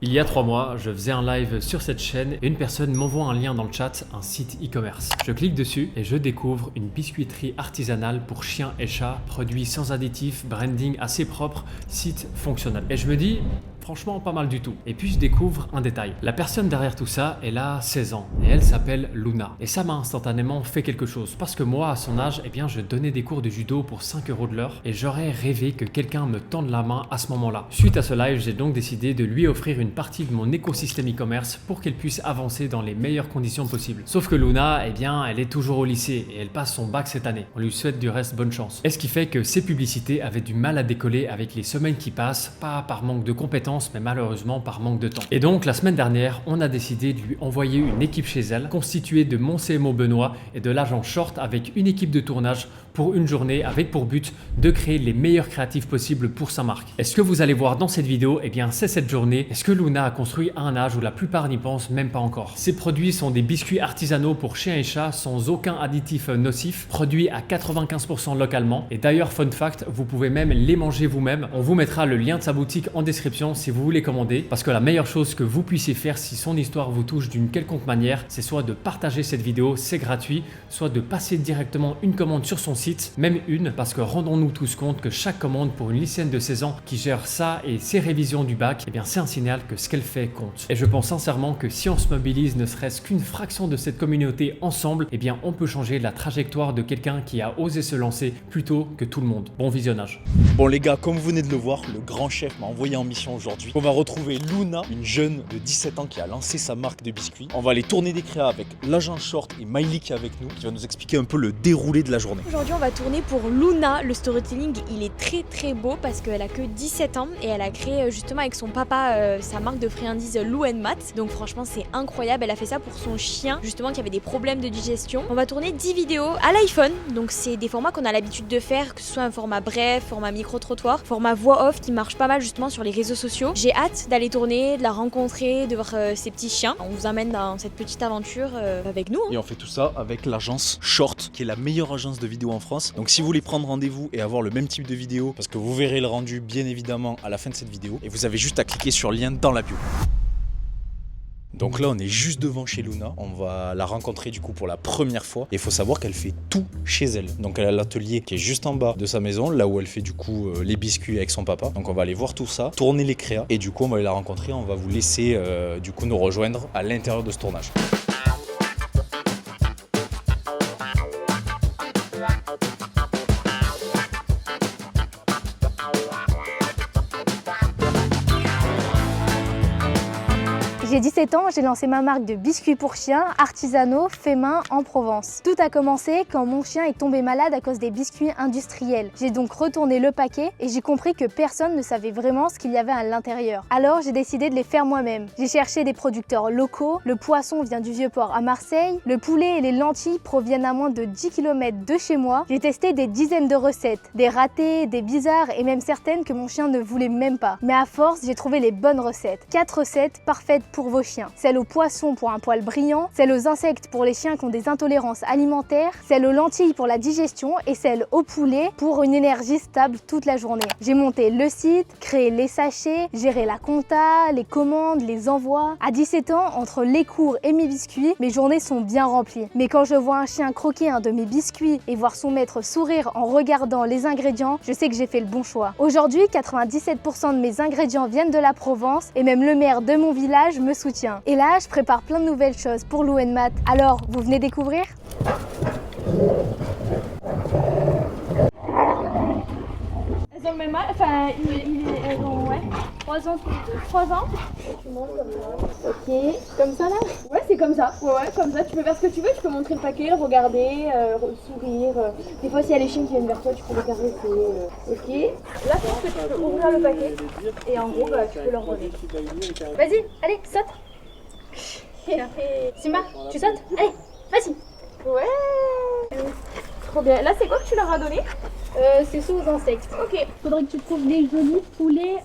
Il y a 3 mois, je faisais un live sur cette chaîne et une personne m'envoie un lien dans le chat, un site e-commerce. Je clique dessus et je découvre une biscuiterie artisanale pour chiens et chats, produits sans additifs, branding assez propre, site fonctionnel. Et je me dis, franchement pas mal du tout. Et puis je découvre un détail. La personne derrière tout ça, elle a 16 ans et elle s'appelle Luna. Et ça m'a instantanément fait quelque chose parce que moi à son âge, je donnais des cours de judo pour 5 € de l'heure et j'aurais rêvé que quelqu'un me tende la main à ce moment-là. Suite à ce live, j'ai donc décidé de lui offrir une partie de mon écosystème e-commerce pour qu'elle puisse avancer dans les meilleures conditions possibles. Sauf que Luna, elle est toujours au lycée et elle passe son bac cette année. On lui souhaite du reste bonne chance. Et ce qui fait que ses publicités avaient du mal à décoller avec les semaines qui passent, pas par manque de compétences, mais malheureusement par manque de temps. Et donc la semaine dernière, on a décidé de lui envoyer une équipe chez elle, constituée de mon CMO Benoît et de l'agent Short avec une équipe de tournage pour une journée avec pour but de créer les meilleurs créatifs possibles pour sa marque. Et ce que vous allez voir dans cette vidéo, c'est cette journée. Est-ce que Luna a construit à un âge où la plupart n'y pensent même pas encore. Ces produits sont des biscuits artisanaux pour chiens et chats sans aucun additif nocif, produits à 95% localement. Et d'ailleurs, fun fact, vous pouvez même les manger vous-même. On vous mettra le lien de sa boutique en description si vous voulez commander, parce que la meilleure chose que vous puissiez faire si son histoire vous touche d'une quelconque manière, c'est soit de partager cette vidéo, c'est gratuit, soit de passer directement une commande sur son site, même une, parce que rendons-nous tous compte que chaque commande pour une lycéenne de 16 ans qui gère ça et ses révisions du bac, c'est un signal que ce qu'elle fait compte. Et je pense sincèrement que si on se mobilise ne serait-ce qu'une fraction de cette communauté ensemble, on peut changer la trajectoire de quelqu'un qui a osé se lancer plus tôt que tout le monde. Bon visionnage. Bon les gars, comme vous venez de le voir, le grand chef m'a envoyé en mission aujourd'hui. On va retrouver Luna, une jeune de 17 ans qui a lancé sa marque de biscuits. On va aller tourner des créas avec l'agent Short et Miley qui est avec nous, qui va nous expliquer un peu le déroulé de la journée. Aujourd'hui on va tourner pour Luna. Le storytelling il est très beau parce qu'elle a que 17 ans et elle a créé justement avec son papa sa marque de friandises Lou & Matt. Donc franchement c'est incroyable, elle a fait ça pour son chien justement qui avait des problèmes de digestion. On va tourner 10 vidéos à l'iPhone, donc c'est des formats qu'on a l'habitude de faire, que ce soit un format bref, format micro-trottoir, format voix off qui marche pas mal justement sur les réseaux sociaux. J'ai hâte d'aller tourner, de la rencontrer, de voir ces petits chiens. On vous amène dans cette petite aventure avec nous. Et on fait tout ça avec l'agence Short, qui est la meilleure agence de vidéo en France. Donc si vous voulez prendre rendez-vous et avoir le même type de vidéo, parce que vous verrez le rendu bien évidemment à la fin de cette vidéo, et vous avez juste à cliquer sur le lien dans la bio. Donc là on est juste devant chez Luna, on va la rencontrer du coup pour la première fois et il faut savoir qu'elle fait tout chez elle. Donc elle a l'atelier qui est juste en bas de sa maison, là où elle fait du coup les biscuits avec son papa. Donc on va aller voir tout ça, tourner les créas et du coup on va aller la rencontrer, on va vous laisser du coup nous rejoindre à l'intérieur de ce tournage. J'ai 17 ans, j'ai lancé ma marque de biscuits pour chiens, artisanaux, faits main en Provence. Tout a commencé quand mon chien est tombé malade à cause des biscuits industriels. J'ai donc retourné le paquet et j'ai compris que personne ne savait vraiment ce qu'il y avait à l'intérieur. Alors j'ai décidé de les faire moi-même. J'ai cherché des producteurs locaux, le poisson vient du Vieux-Port à Marseille, le poulet et les lentilles proviennent à moins de 10 km de chez moi. J'ai testé des dizaines de recettes, des ratés, des bizarres et même certaines que mon chien ne voulait même pas. Mais à force, j'ai trouvé les bonnes recettes. 4 recettes parfaites pour vos chiens. Celle aux poissons pour un poil brillant, celle aux insectes pour les chiens qui ont des intolérances alimentaires, celle aux lentilles pour la digestion et celle au poulet pour une énergie stable toute la journée. J'ai monté le site, créé les sachets, géré la compta, les commandes, les envois. À 17 ans, entre les cours et mes biscuits, mes journées sont bien remplies. Mais quand je vois un chien croquer un de mes biscuits et voir son maître sourire en regardant les ingrédients, je sais que j'ai fait le bon choix. Aujourd'hui, 97% de mes ingrédients viennent de la Provence et même le maire de mon village me soutient. Et là, je prépare plein de nouvelles choses pour Lou & Matt. Alors, vous venez découvrir ? Elles ont le même âge, enfin, elles ont, ouais, 3 ans, 3 ans. Tu montes comme ça. Ok. Comme ça, là ? Ouais, c'est comme ça. Ouais, comme ça. Tu peux faire ce que tu veux, tu peux montrer le paquet, le regarder, sourire. Des fois, s'il y a les chiens qui viennent vers toi, tu peux les caresser. Ok. Là, je pense que tu peux ouvrir le paquet et en gros, tu peux leur donner. Vas-y, allez, saute. Simba, tu sautes ? Allez, vas-y. Ouais. Trop bien. Là, c'est quoi que tu leur as donné ? C'est sous aux insectes. Ok. Faudrait que tu trouves des jolis poulets,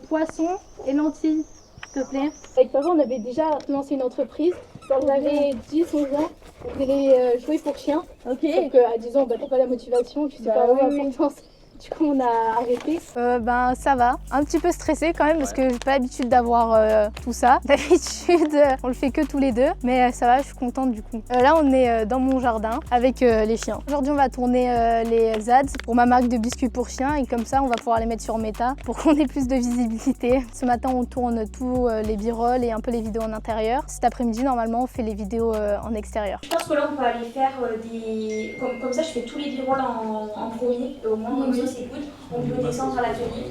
poissons et lentilles, s'il te plaît. Avec papa, on avait déjà lancé une entreprise. Quand j'avais 10-11 ans, on voulait jouer pour chiens. Ok. Sauf qu'à 10 ans, t'as pas la motivation, tu sais pas où l'importance Du coup, on a arrêté. Ben ça va, un petit peu stressée quand même parce que j'ai pas l'habitude d'avoir tout ça. D'habitude, on le fait que tous les deux, mais ça va, je suis contente du coup. Là, on est dans mon jardin avec les chiens. Aujourd'hui, on va tourner les ads pour ma marque de biscuits pour chiens et comme ça, on va pouvoir les mettre sur Meta pour qu'on ait plus de visibilité. Ce matin, on tourne tous les b-rolls et un peu les vidéos en intérieur. Cet après-midi, normalement, on fait les vidéos en extérieur. Je pense que là on peut aller faire des... Comme ça je fais tous les b-rolls en premier, au moins comme ça c'est good. On peut descendre à l'atelier.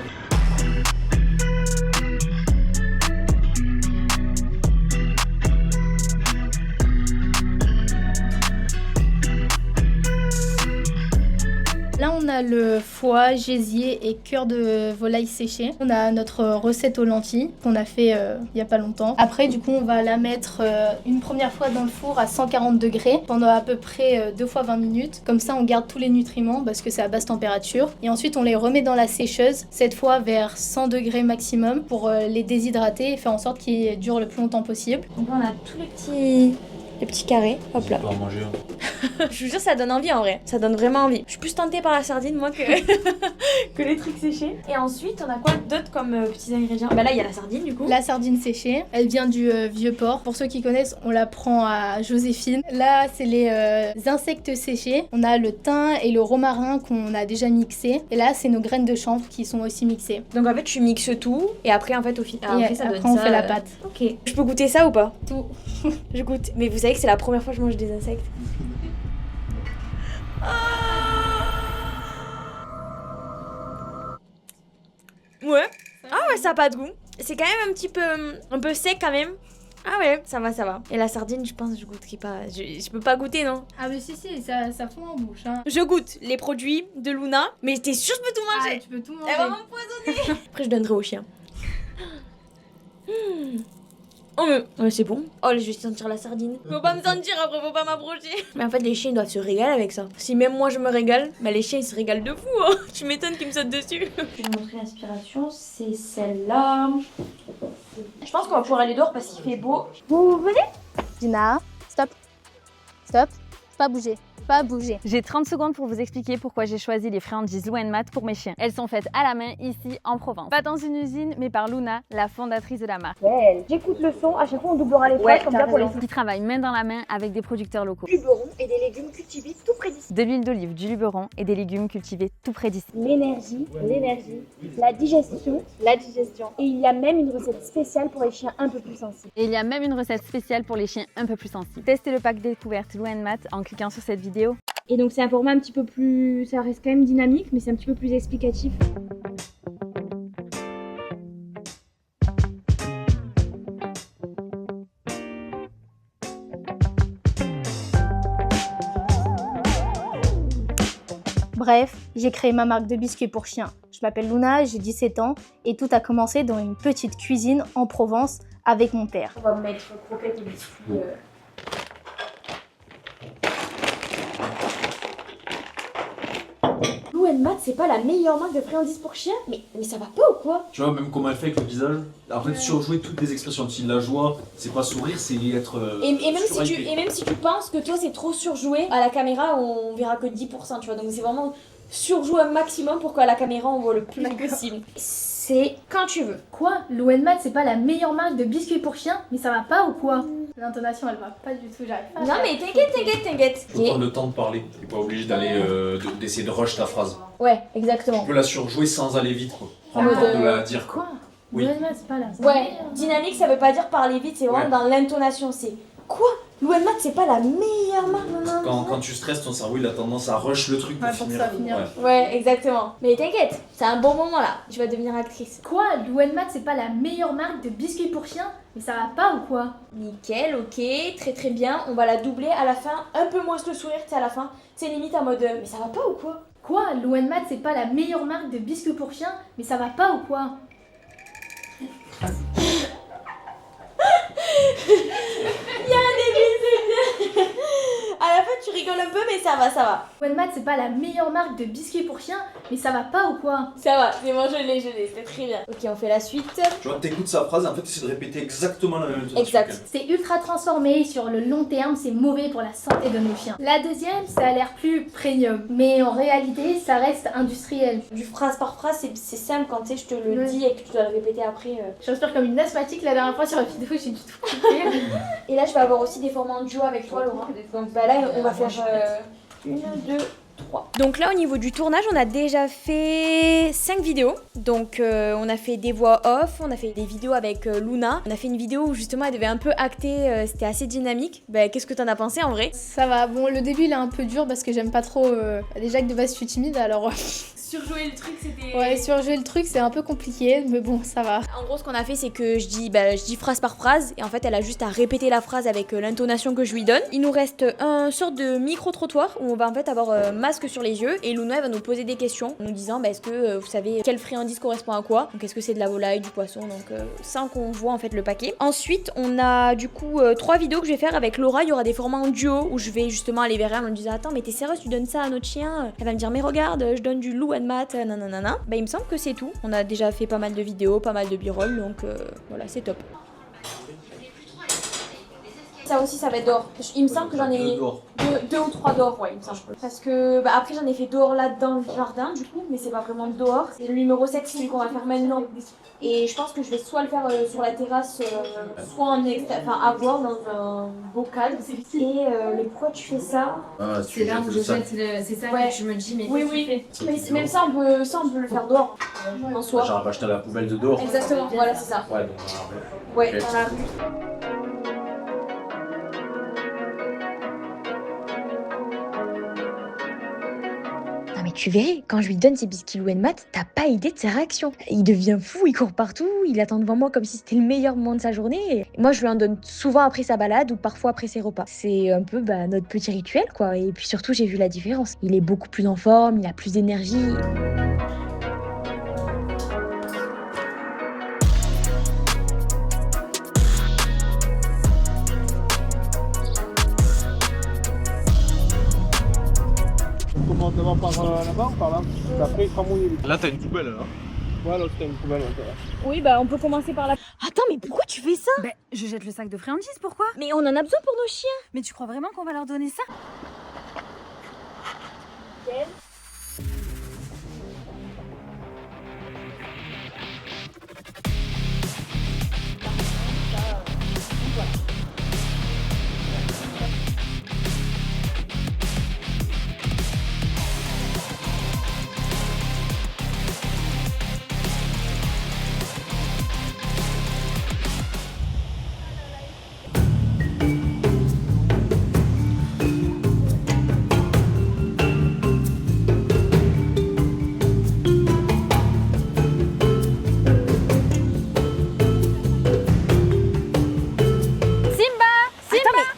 Là, on a le foie, gésier et cœur de volaille séché. On a notre recette aux lentilles qu'on a fait il y a pas longtemps. Après, du coup, on va la mettre une première fois dans le four à 140 degrés pendant à peu près 2 fois 20 minutes. Comme ça, on garde tous les nutriments parce que c'est à basse température. Et ensuite, on les remet dans la sécheuse, cette fois vers 100 degrés maximum pour les déshydrater et faire en sorte qu'ils durent le plus longtemps possible. Donc là on a tous les petits carrés, hop là. On peut en manger un. Je vous jure, ça donne envie en vrai. Ça donne vraiment envie. Je suis plus tentée par la sardine, moi, que, que les trucs séchés. Et ensuite, on a quoi d'autre comme petits ingrédients? Bah là, il y a la sardine du coup. La sardine séchée, elle vient du vieux port. Pour ceux qui connaissent, on la prend à Joséphine. Là, c'est les insectes séchés. On a le thym et le romarin qu'on a déjà mixé. Et là, c'est nos graines de chanvre qui sont aussi mixées. Donc en fait, tu mixes tout et après, en fait, au final, Et ça après, donne on ça, fait la pâte. Ok. Je peux goûter ça ou pas? Tout. Je goûte. Mais vous savez que c'est la première fois que je mange des insectes. Ouais. Ah ouais, ça a pas de goût. C'est quand même un peu sec quand même. Ah ouais, ça va, ça va. Et la sardine, je pense, je goûterai pas. Je peux pas goûter, non? Ah mais si, ça fond en bouche. Hein. Je goûte les produits de Luna, mais t'es sûre que je peux tout manger? Tu peux tout manger. Elle va m'empoisonner. Après, je donnerai au chien. Oh mais c'est bon. Oh là, je vais sentir la sardine. Faut pas me sentir après, faut pas m'approcher. Mais en fait, les chiens ils doivent se régaler avec ça. Si même moi je me régale, bah les chiens ils se régalent de fou. Hein. Tu m'étonnes qu'ils me sautent dessus. Je vais vous montrer l'inspiration, c'est celle-là. Je pense qu'on va pouvoir aller dehors parce qu'il fait beau. Vous venez? Dina, stop. Stop. Pas bouger. Pas bouger. J'ai 30 secondes pour vous expliquer pourquoi j'ai choisi les friandises Lou & Matt pour mes chiens. Elles sont faites à la main ici en Provence. Pas dans une usine, mais par Luna, la fondatrice de la marque. J'écoute le son, à chaque fois on doublera les phrases comme ça pour les Qui travaille main dans la main avec des producteurs locaux. Du luberon et des légumes cultivés tout près d'ici. De l'huile d'olive, du luberon et des légumes cultivés tout près d'ici. L'énergie, la digestion. Et il y a même une recette spéciale pour les chiens un peu plus sensibles. Et il y a même une recette spéciale pour les chiens un peu plus sensibles. Testez le pack découverte Lou & Matt en cliquant sur cette vidéo. Et donc c'est un format un petit peu plus... Ça reste quand même dynamique, mais c'est un petit peu plus explicatif. Bref, j'ai créé ma marque de biscuits pour chiens. Je m'appelle Luna, j'ai 17 ans et tout a commencé dans une petite cuisine en Provence avec mon père. On va mettre croquettes et biscuits. Lou & Matt, c'est pas la meilleure marque de friandises pour chiens? Mais ça va pas ou quoi? Tu vois, même comment elle fait avec le visage. Après, surjouer toutes les expressions. Si la joie, c'est pas sourire, c'est être. Et même si tu penses que toi c'est trop surjoué, à la caméra on verra que 10%, tu vois. Donc c'est vraiment surjouer un maximum pour qu'à la caméra on voit le plus possible. C'est quand tu veux. Quoi? Lou & Matt, c'est pas la meilleure marque de biscuits pour chiens? Mais ça va pas ou quoi? L'intonation, elle va pas du tout, j'arrive pas. Non mais t'inquiète. Faut prendre le temps de parler. T'es pas obligé d'aller d'essayer de rush ta phrase. Ouais, exactement. Tu peux la surjouer sans aller vite, quoi. Ah, Prendre le temps de la dire. Quoi? Oui. Lou & Matt, c'est pas la Ouais, dynamique ça veut pas dire parler vite, c'est vraiment Ouais. dans l'intonation. C'est quoi? Lou & Matt c'est pas la meilleure marque, non. Quand tu stresses, ton cerveau il a tendance à rush le truc pour Ouais, pour que finir. ça finisse. Ouais. Ouais, exactement. Mais t'inquiète, c'est un bon moment là. Tu vas devenir actrice. Quoi? Lou & Matt, c'est pas la meilleure marque de biscuits pour chiens? Mais ça va pas ou quoi? Nickel, ok, très bien. On va la doubler à la fin, un peu moins le sourire, tu sais, à la fin. C'est limite en mode mais ça va pas ou quoi? Quoi? Lou & Matt, c'est pas la meilleure marque de biscuits pour chiens? Mais ça va pas ou quoi? Il y a un début, c'est bien. À la fin tu rigoles un peu mais ça ça va. Louen Mat, c'est pas la meilleure marque de biscuits pour chiens, mais ça va pas ou quoi? Ça va, c'est bon, je l'ai, c'était très bien. Ok, on fait la suite. Genre, t'écoutes sa phrase, en fait, tu essaies de répéter exactement la même chose. Exact. C'est ultra transformé, sur le long terme, c'est mauvais pour la santé de nos chiens. La deuxième, ça a l'air plus premium, mais en réalité, ça reste industriel. Du phrase par phrase, c'est simple quand tu sais, je te le dis et que tu dois le répéter après. Je respire comme une asthmatique la dernière fois sur la vidéo, j'ai du tout coupé. Et là, je vais avoir aussi des formats en duo avec toi, Laura. Donc bah, là, on va faire 1, 2, 3. Donc là, au niveau du tournage, on a déjà fait 5 vidéos. Donc on a fait des voix off, on a fait des vidéos avec Luna. On a fait une vidéo où justement elle devait un peu acter, c'était assez dynamique. Bah, qu'est-ce que t'en as pensé en vrai? Ça va, bon le début il est un peu dur parce que j'aime pas trop, déjà que de base je suis timide alors... Surjouer le truc, c'était... Ouais, surjouer le truc c'est un peu compliqué, mais bon ça va. En gros, ce qu'on a fait, c'est que je dis phrase par phrase, et en fait, elle a juste à répéter la phrase avec l'intonation que je lui donne. Il nous reste un sorte de micro-trottoir où on va en fait avoir masque sur les yeux, et Luna elle va nous poser des questions, en nous disant bah, est-ce que vous savez quelle friandise correspond à quoi? Donc est-ce que c'est de la volaille, du poisson, donc sans qu'on voit en fait le paquet. Ensuite, on a du coup 3 vidéos que je vais faire avec Laura. Il y aura des formats en duo où je vais justement aller vers elle en lui disant attends mais t'es sérieuse, tu donnes ça à notre chien? Elle va me dire mais regarde, je donne du Louen Mat, nanana. Bah il me semble que c'est tout. On a déjà fait pas mal de vidéos, pas mal de b-roll, donc voilà, c'est top. Ça aussi, ça va être dehors. Il me semble que j'en ai 2 ou 3 dehors, ouais, il me semble. Parce que bah, après, j'en ai fait dehors là dans le jardin, du coup, mais c'est pas vraiment dehors. C'est le numéro 7, celui qu'on va faire maintenant. Et je pense que je vais soit le faire sur la terrasse, soit à voir dans un bocal. Et mais pourquoi tu fais ça? C'est là où je jette, c'est ça Ouais. que je me dis, mais Oui. Mais même ça, on peut le faire dehors, en soi. Genre, va acheter à la poubelle de dehors. Exactement, voilà, c'est ça. Ouais, donc, Ouais, Ok. dans la rue. Non mais tu verrais, quand je lui donne ses biscuits Louen Mat, t'as pas idée de sa réaction. Il devient fou, il court partout, il attend devant moi comme si c'était le meilleur moment de sa journée. Et moi je lui en donne souvent après sa balade ou parfois après ses repas. C'est un peu notre petit rituel quoi. Et puis surtout j'ai vu la différence. Il est beaucoup plus en forme, il a plus d'énergie. On commence d'abord par là-bas ou par là? Après, il sera mouillé. Là, t'as une poubelle, là. Ouais, là, t'as une poubelle. Oui bah on peut commencer par là. Attends mais pourquoi tu fais ça? Ben, je jette le sac de friandises, pourquoi? Mais on en a besoin pour nos chiens. Mais tu crois vraiment qu'on va leur donner ça?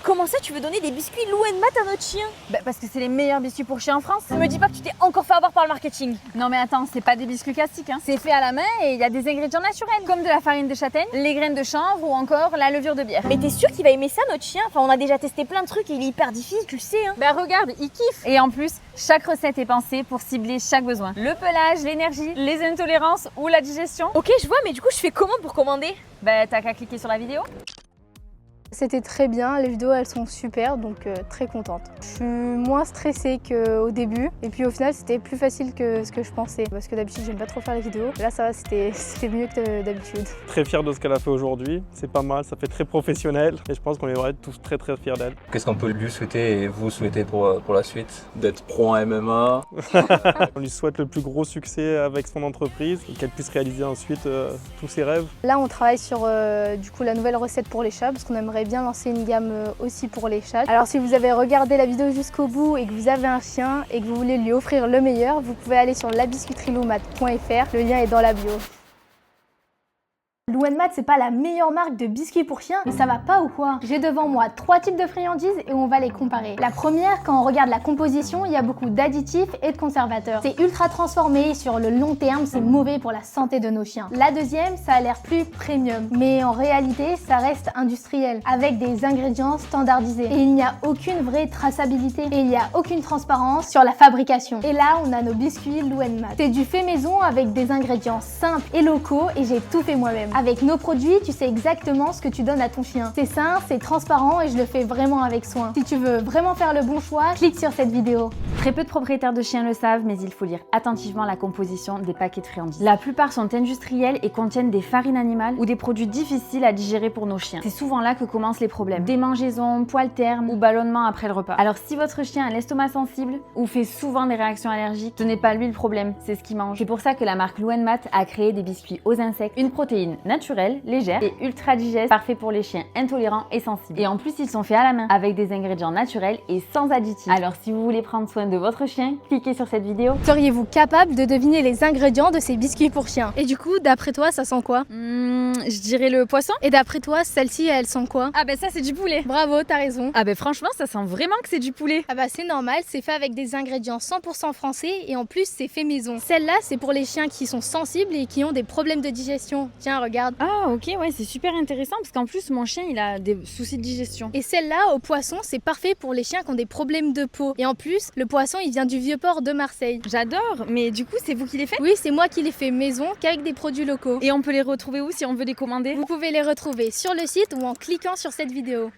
Comment ça tu veux donner des biscuits Louen Mat à notre chien? Ben, parce que c'est les meilleurs biscuits pour chiens en France. Me dis pas que tu t'es encore fait avoir par le marketing. Non mais attends, c'est pas des biscuits classiques, hein. C'est fait à la main et il y a des ingrédients naturels, comme de la farine de châtaigne, les graines de chanvre ou encore la levure de bière. Mais t'es sûr qu'il va aimer ça notre chien? Enfin on a déjà testé plein de trucs et il est hyper difficile, tu le sais hein. Ben regarde, il kiffe. Et en plus, chaque recette est pensée pour cibler chaque besoin. Le pelage, l'énergie, les intolérances ou la digestion. Ok je vois mais du coup je fais comment pour commander? Ben t'as qu'à cliquer sur la vidéo. C'était très bien, les vidéos elles sont super, donc très contente. Je suis moins stressée qu'au début, et puis au final c'était plus facile que ce que je pensais, parce que d'habitude j'aime pas trop faire les vidéos. Là ça va, c'était mieux que d'habitude. Très fier de ce qu'elle a fait aujourd'hui, c'est pas mal, ça fait très professionnel, et je pense qu'on devrait être tous très très fiers d'elle. Qu'est-ce qu'on peut lui souhaiter et vous souhaiter pour la suite? D'être pro en MMA. On lui souhaite le plus gros succès avec son entreprise, et qu'elle puisse réaliser ensuite tous ses rêves. Là on travaille sur du coup la nouvelle recette pour les chats, parce qu'on aimerait bien lancer une gamme aussi pour les chats. Alors si vous avez regardé la vidéo jusqu'au bout et que vous avez un chien et que vous voulez lui offrir le meilleur, vous pouvez aller sur labiscuiterieloumat.fr, le lien est dans la bio. Louenmat, c'est pas la meilleure marque de biscuits pour chiens, mais ça va pas ou quoi? J'ai devant moi 3 types de friandises et on va les comparer. La première, quand on regarde la composition, il y a beaucoup d'additifs et de conservateurs. C'est ultra transformé et sur le long terme, c'est mauvais pour la santé de nos chiens. La deuxième, ça a l'air plus premium, mais en réalité, ça reste industriel, avec des ingrédients standardisés. Et il n'y a aucune vraie traçabilité et il n'y a aucune transparence sur la fabrication. Et là, on a nos biscuits Louenmat. C'est du fait maison avec des ingrédients simples et locaux et j'ai tout fait moi-même. Avec nos produits, tu sais exactement ce que tu donnes à ton chien. C'est sain, c'est transparent et je le fais vraiment avec soin. Si tu veux vraiment faire le bon choix, clique sur cette vidéo. Très peu de propriétaires de chiens le savent, mais il faut lire attentivement la composition des paquets de friandises. La plupart sont industriels et contiennent des farines animales ou des produits difficiles à digérer pour nos chiens. C'est souvent là que commencent les problèmes. Démangeaisons, poils ternes ou ballonnements après le repas. Alors si votre chien a l'estomac sensible ou fait souvent des réactions allergiques, ce n'est pas lui le problème, c'est ce qu'il mange. C'est pour ça que la marque Louenmat a créé des biscuits aux insectes, une protéine naturelle, légère et ultra digeste, parfait pour les chiens intolérants et sensibles. Et en plus, ils sont faits à la main, avec des ingrédients naturels et sans additifs. Alors si vous voulez prendre soin de votre chien, cliquez sur cette vidéo. Seriez-vous capable de deviner les ingrédients de ces biscuits pour chiens? Et du coup, d'après toi, ça sent quoi? Je dirais le poisson. Et d'après toi, celle-ci, elle sent quoi? Ah bah ça c'est du poulet. Bravo, t'as raison. Ah bah franchement, ça sent vraiment que c'est du poulet. Ah bah c'est normal, c'est fait avec des ingrédients 100% français et en plus c'est fait maison. Celle-là, c'est pour les chiens qui sont sensibles et qui ont des problèmes de digestion. Tiens, regarde. Ah ok, ouais, c'est super intéressant parce qu'en plus mon chien il a des soucis de digestion. Et celle-là, au poisson, c'est parfait pour les chiens qui ont des problèmes de peau. Et en plus, le poisson, il vient du Vieux-Port de Marseille. J'adore, mais du coup c'est vous qui les faites? Oui, c'est moi qui les fais maison qu'avec des produits locaux. Et on peut les retrouver où si on veut les commander? Vous pouvez les retrouver sur le site ou en cliquant sur cette vidéo.